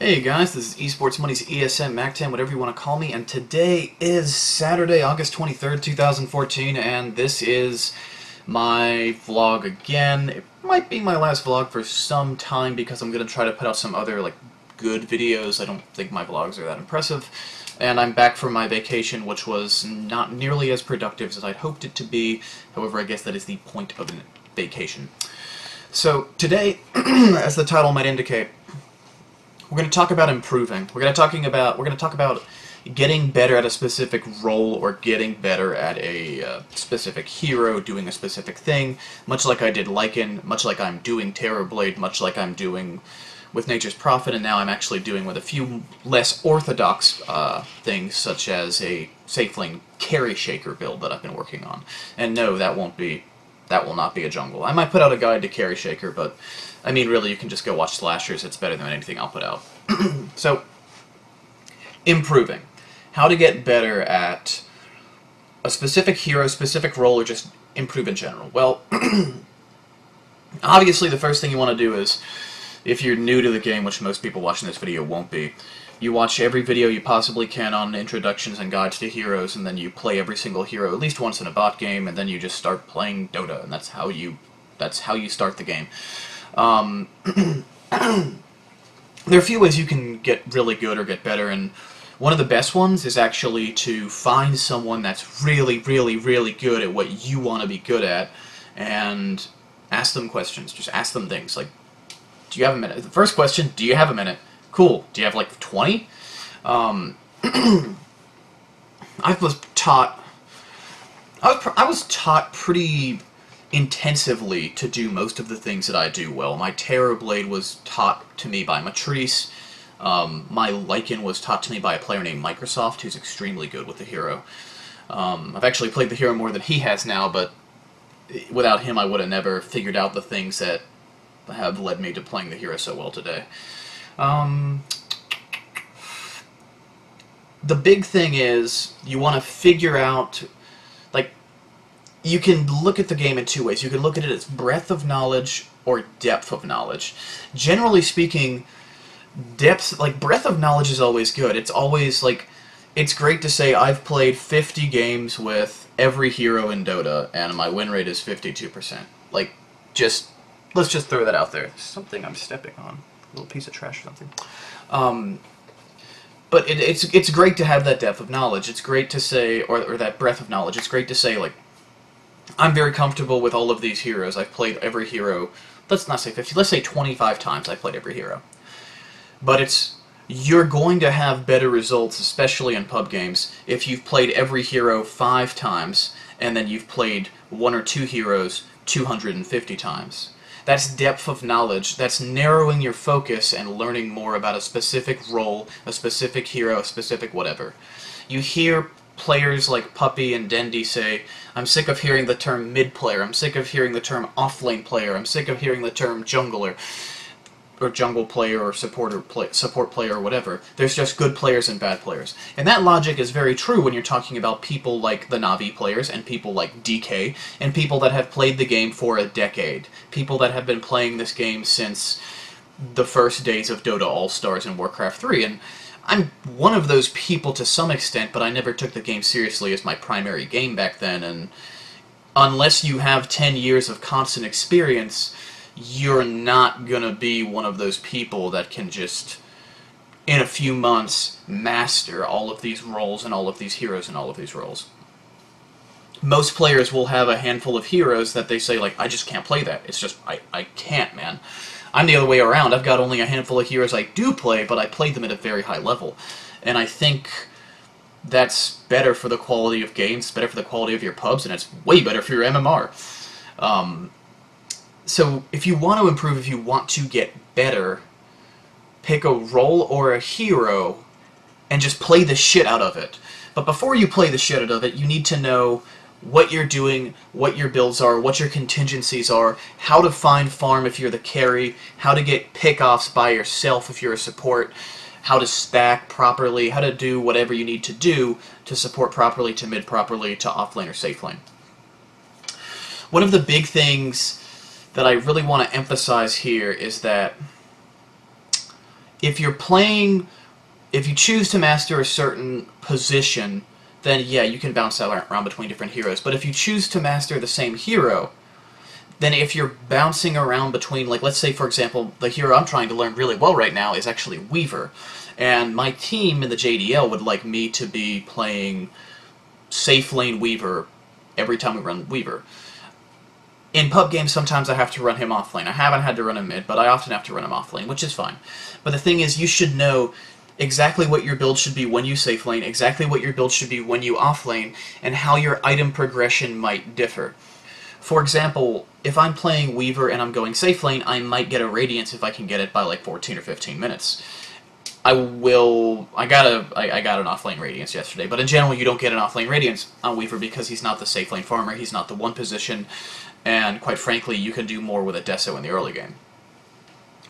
Hey guys, this is Esports Money's ESM Mac10, whatever you want to call me, and today is Saturday, August 23rd, 2014, and this is my vlog again. It might be my last vlog for some time because I'm going to try to put out some other, good videos. I don't think my vlogs are that impressive. And I'm back from my vacation, which was not nearly as productive as I'd hoped it to be. However, I guess that is the point of a vacation. So today, as the title might indicate, we're going to talk about improving. We're going to talk about getting better at a specific role or getting better at a specific hero doing a specific thing, much like I did Lycan, much like I'm doing Terrorblade, much like I'm doing with Nature's Prophet, and now I'm actually doing with a few less orthodox things, such as a safe lane carry shaker build that I've been working on. And no, that will not be a jungle. I might put out a guide to carry shaker, but I mean, really, you can just go watch slashers. It's better than anything I'll put out. So, improving. How to get better at a specific hero, specific role, or just improve in general. Well, obviously the first thing you want to do is, if you're new to the game, which most people watching this video won't be, you watch every video you possibly can on introductions and guides to heroes, and then you play every single hero at least once in a bot game, and then you just start playing DotA, and that's how you start the game. There are a few ways you can get really good or get better, and one of the best ones is actually to find someone that's really, really, really good at what you want to be good at, and ask them questions. Just ask them things like, do you have a minute? The first question, do you have a minute? Cool. Do you have like 20? I was taught pretty intensively to do most of the things that I do well. My Terrorblade was taught to me by Matrice. My Lycan was taught to me by a player named Microsoft, who's extremely good with the hero. I've actually played the hero more than he has now, but without him I would have never figured out the things that have led me to playing the hero so well today. The big thing is, you want to figure out, you can look at the game in two ways. You can look at it as breadth of knowledge or depth of knowledge. Generally speaking, breadth of knowledge is always good. It's always, it's great to say, I've played 50 games with every hero in Dota, and my win rate is 52%. Let's just throw that out there. There's something I'm stepping on. A little piece of trash or something. But it's great to have that depth of knowledge. It's great to say, or that breadth of knowledge. It's great to say, I'm very comfortable with all of these heroes. I've played every hero, let's not say 50, let's say 25 times I've played every hero. But you're going to have better results, especially in pub games, if you've played every hero 5 times, and then you've played 1 or 2 heroes 250 times. That's depth of knowledge. That's narrowing your focus and learning more about a specific role, a specific hero, a specific whatever. You hear players like Puppy and Dendy say, I'm sick of hearing the term mid-player, I'm sick of hearing the term off-lane player, I'm sick of hearing the term jungler, or jungle player, or support player, or whatever. There's just good players and bad players. And that logic is very true when you're talking about people like the Na'Vi players, and people like DK, and people that have played the game for a decade. People that have been playing this game since the first days of Dota All-Stars and Warcraft 3, and I'm one of those people to some extent, but I never took the game seriously as my primary game back then, and unless you have 10 years of constant experience, you're not gonna be one of those people that can just, in a few months, master all of these roles and all of these heroes and all of these roles. Most players will have a handful of heroes that they say, I just can't play that. It's just, I can't, man. I'm the other way around. I've got only a handful of heroes I do play, but I play them at a very high level. And I think that's better for the quality of games, better for the quality of your pubs, and it's way better for your MMR. So if you want to improve, if you want to get better, pick a role or a hero and just play the shit out of it. But before you play the shit out of it, you need to know what you're doing, what your builds are, what your contingencies are, how to find farm if you're the carry, how to get pick-offs by yourself if you're a support, how to stack properly, how to do whatever you need to do to support properly, to mid properly, to offlane or safe lane. One of the big things that I really want to emphasize here is that if you're playing, if you choose to master a certain position, then yeah, you can bounce around between different heroes. But if you choose to master the same hero, then if you're bouncing around between, like, let's say, for example, the hero I'm trying to learn really well right now is actually Weaver, and my team in the JDL would like me to be playing safe lane Weaver every time we run Weaver. In pub games, sometimes I have to run him off lane. I haven't had to run him mid, but I often have to run him off lane, which is fine. But the thing is, you should know exactly what your build should be when you safe lane, exactly what your build should be when you off lane, and how your item progression might differ. For example, if I'm playing Weaver and I'm going safe lane, I might get a Radiance if I can get it by like 14 or 15 minutes. I got an offlane Radiance yesterday, but in general you don't get an offlane Radiance on Weaver because he's not the safe lane farmer, he's not the one position, and quite frankly you can do more with a Deso in the early game.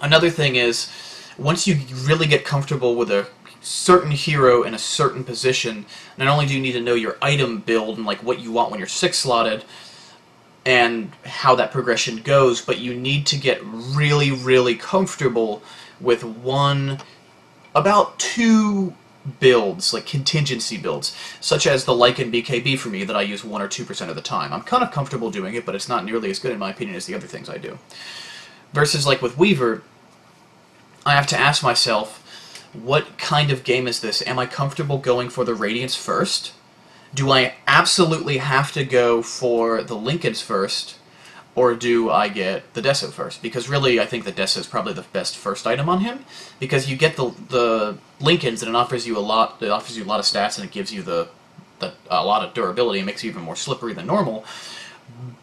Another thing is, once you really get comfortable with a certain hero in a certain position, not only do you need to know your item build and like what you want when you're 6-slotted, and how that progression goes, but you need to get really, really comfortable with about two builds, like contingency builds, such as the Lycan BKB for me that I use 1 or 2% of the time. I'm kind of comfortable doing it, but it's not nearly as good in my opinion as the other things I do. Versus like with Weaver, I have to ask myself, what kind of game is this? Am I comfortable going for the Radiance first? Do I absolutely have to go for the Lincolns first, or do I get the Deso first? Because really, I think the Deso is probably the best first item on him, because you get the Lincolns and it offers you a lot. It offers you a lot of stats and it gives you a lot of durability. It makes you even more slippery than normal,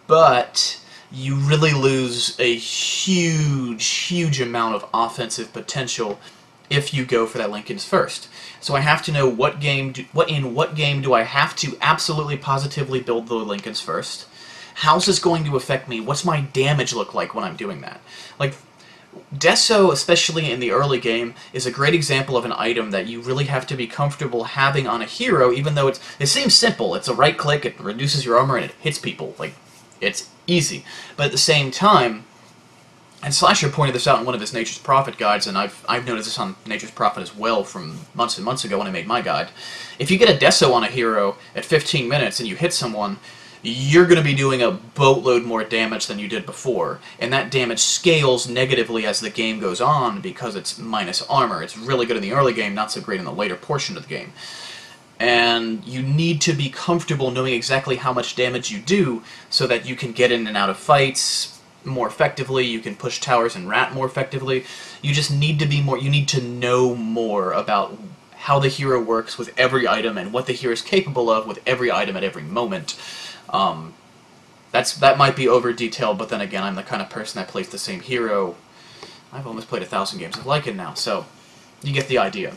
but you really lose a huge amount of offensive potential if you go for that Lincolns first. So I have to know in what game do I have to absolutely positively build the Lincolns first? How's this going to affect me? What's my damage look like when I'm doing that? Like, Deso, especially in the early game, is a great example of an item that you really have to be comfortable having on a hero, even though it seems simple. It's a right click, it reduces your armor, and it hits people. Like, it's easy. But at the same time, and Slasher pointed this out in one of his Nature's Prophet guides, and I've noticed this on Nature's Prophet as well from months and months ago when I made my guide. If you get a Deso on a hero at 15 minutes and you hit someone, you're going to be doing a boatload more damage than you did before, and that damage scales negatively as the game goes on because it's minus armor. It's really good in the early game, not so great in the later portion of the game. And you need to be comfortable knowing exactly how much damage you do so that you can get in and out of fights more effectively, you can push towers and rat more effectively. You just need to be more, you need to know more about how the hero works with every item and what the hero is capable of with every item at every moment. That might be over detailed, but then again, I'm the kind of person that plays the same hero. I've almost played 1,000 games of Lycan now, so you get the idea.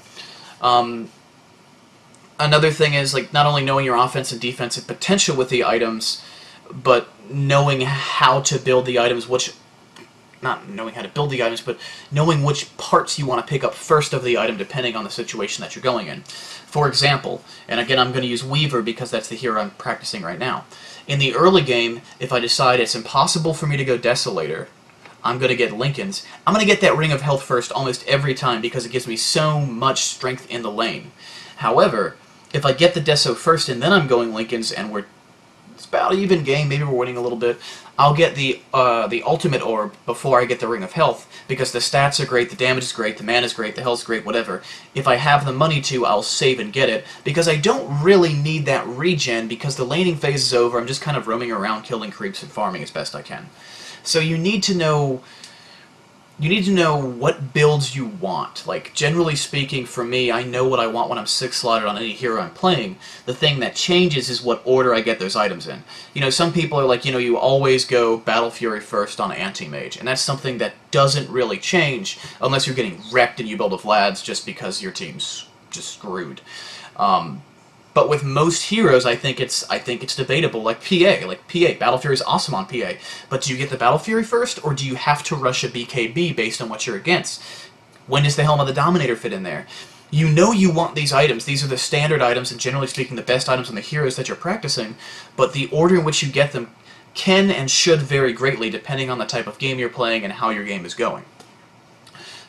Another thing is, like, not only knowing your offense and defensive potential with the items, but knowing how to build the items, not knowing how to build the items, but knowing which parts you want to pick up first of the item depending on the situation that you're going in. For example, and again I'm going to use Weaver because that's the hero I'm practicing right now. In the early game, if I decide it's impossible for me to go Desolator, I'm going to get Lincolns. I'm going to get that Ring of Health first almost every time because it gives me so much strength in the lane. However, if I get the Deso first and then I'm going Lincolns and it's about an even game, maybe we're winning a little bit, I'll get the Ultimate Orb before I get the Ring of Health, because the stats are great, the damage is great, the mana is great, the health is great, whatever. If I have the money to, I'll save and get it, because I don't really need that regen, because the laning phase is over, I'm just kind of roaming around killing creeps and farming as best I can. So you need to know what builds you want. Like, generally speaking, for me, I know what I want when I'm 6-slotted on any hero I'm playing. The thing that changes is what order I get those items in. You know, some people are like, you always go Battle Fury first on Anti-Mage, and that's something that doesn't really change unless you're getting wrecked and you build a Vlad's just because your team's just screwed. But with most heroes, I think it's debatable. Like PA, Battle Fury is awesome on PA. But do you get the Battle Fury first, or do you have to rush a BKB based on what you're against? When does the Helm of the Dominator fit in there? You know you want these items. These are the standard items, and generally speaking, the best items on the heroes that you're practicing. But the order in which you get them can and should vary greatly depending on the type of game you're playing and how your game is going.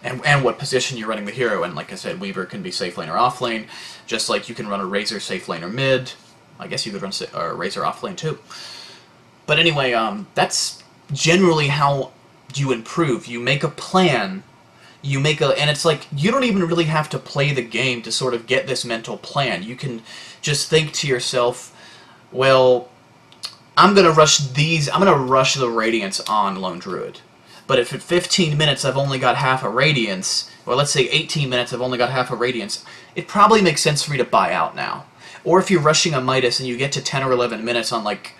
and what position you're running the hero. And like I said, Weaver can be safe lane or off lane, just like you can run a Razor safe lane or mid. I guess you could run a Razor off lane too. But anyway, that's generally how you improve. You make a plan. And it's like, you don't even really have to play the game to sort of get this mental plan. You can just think to yourself, well, I'm going to rush the Radiance on Lone Druid. But if at 15 minutes I've only got half a Radiance, or let's say 18 minutes I've only got half a Radiance, it probably makes sense for me to buy out now. Or if you're rushing a Midas and you get to 10 or 11 minutes on, like,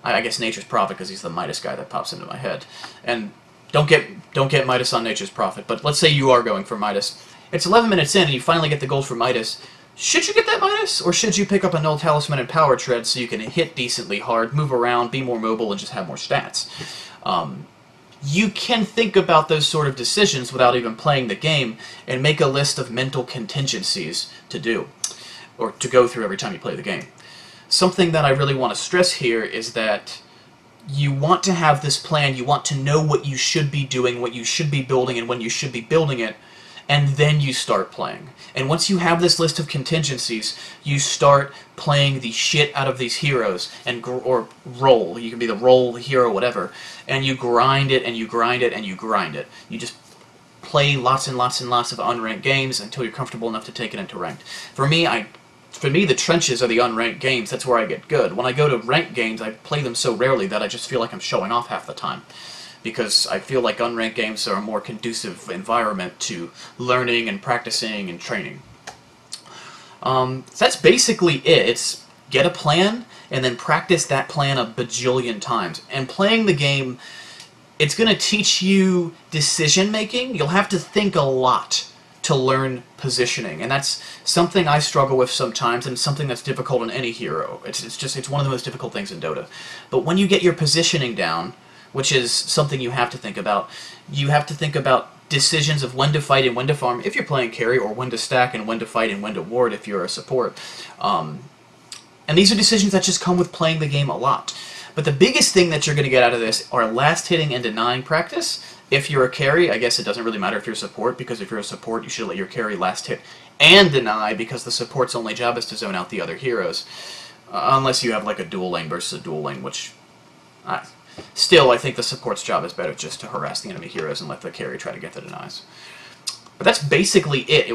I guess Nature's Prophet, because he's the Midas guy that pops into my head. And don't get Midas on Nature's Prophet, but let's say you are going for Midas. It's 11 minutes in and you finally get the gold for Midas. Should you get that Midas, or should you pick up a Null Talisman and Power Tread so you can hit decently hard, move around, be more mobile, and just have more stats? You can think about those sort of decisions without even playing the game and make a list of mental contingencies to do, or to go through every time you play the game. Something that I really want to stress here is that you want to have this plan, you want to know what you should be doing, what you should be building, and when you should be building it, and then you start playing. And once you have this list of contingencies, you start playing the shit out of these heroes, or roll. You can be the roll, the hero, whatever, and you grind it, and you grind it, and you grind it. You just play lots and lots and lots of unranked games until you're comfortable enough to take it into ranked. For me, the trenches are the unranked games. That's where I get good. When I go to ranked games, I play them so rarely that I just feel like I'm showing off half the time. Because I feel like unranked games are a more conducive environment to learning and practicing and training. So that's basically it. It's get a plan, and then practice that plan a bajillion times. And playing the game, it's going to teach you decision-making. You'll have to think a lot to learn positioning, and that's something I struggle with sometimes, and something that's difficult in any hero. It's one of the most difficult things in Dota. But when you get your positioning down, which is something you have to think about, you have to think about decisions of when to fight and when to farm if you're playing carry, or when to stack and when to fight and when to ward if you're a support. And these are decisions that just come with playing the game a lot. But the biggest thing that you're going to get out of this are last hitting and denying practice. If you're a carry, I guess it doesn't really matter if you're a support, because if you're a support, you should let your carry last hit and deny, because the support's only job is to zone out the other heroes. Unless you have like a dual lane versus a dual lane, which... Still, I think the support's job is better just to harass the enemy heroes and let the carry try to get the denies. But that's basically it.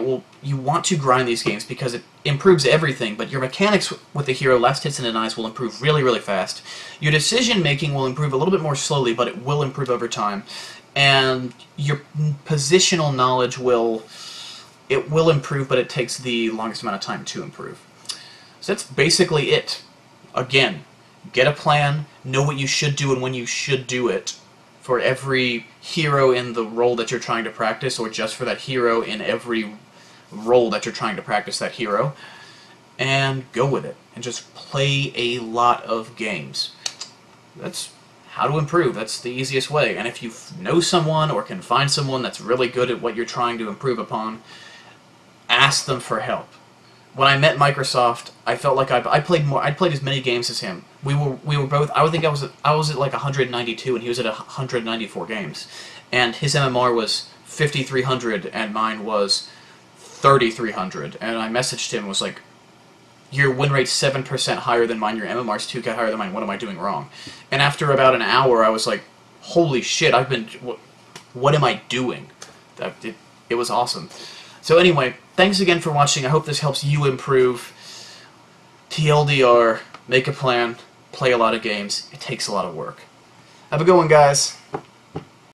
You want to grind these games because it improves everything, but your mechanics with the hero, last hits and denies, will improve really, really fast. Your decision-making will improve a little bit more slowly, but it will improve over time. And your positional knowledge will improve, but it takes the longest amount of time to improve. So that's basically it. Again, get a plan, know what you should do and when you should do it for every hero in the role that you're trying to practice, or just for that hero in every role that you're trying to practice that hero, and go with it. And just play a lot of games. That's how to improve. That's the easiest way. And if you know someone or can find someone that's really good at what you're trying to improve upon, ask them for help. When I met Microsoft, I felt like I'd played as many games as him. We were both. I would think I was at like 192, and he was at 194 games, and his MMR was 5,300, and mine was 3,300. And I messaged him and was like, "Your win rate's 7% higher than mine. Your MMR's 2K higher than mine. What am I doing wrong?" And after about an hour, I was like, "Holy shit! What am I doing?" It was awesome. So anyway, thanks again for watching. I hope this helps you improve. TLDR, make a plan, play a lot of games. It takes a lot of work. Have a good one, guys.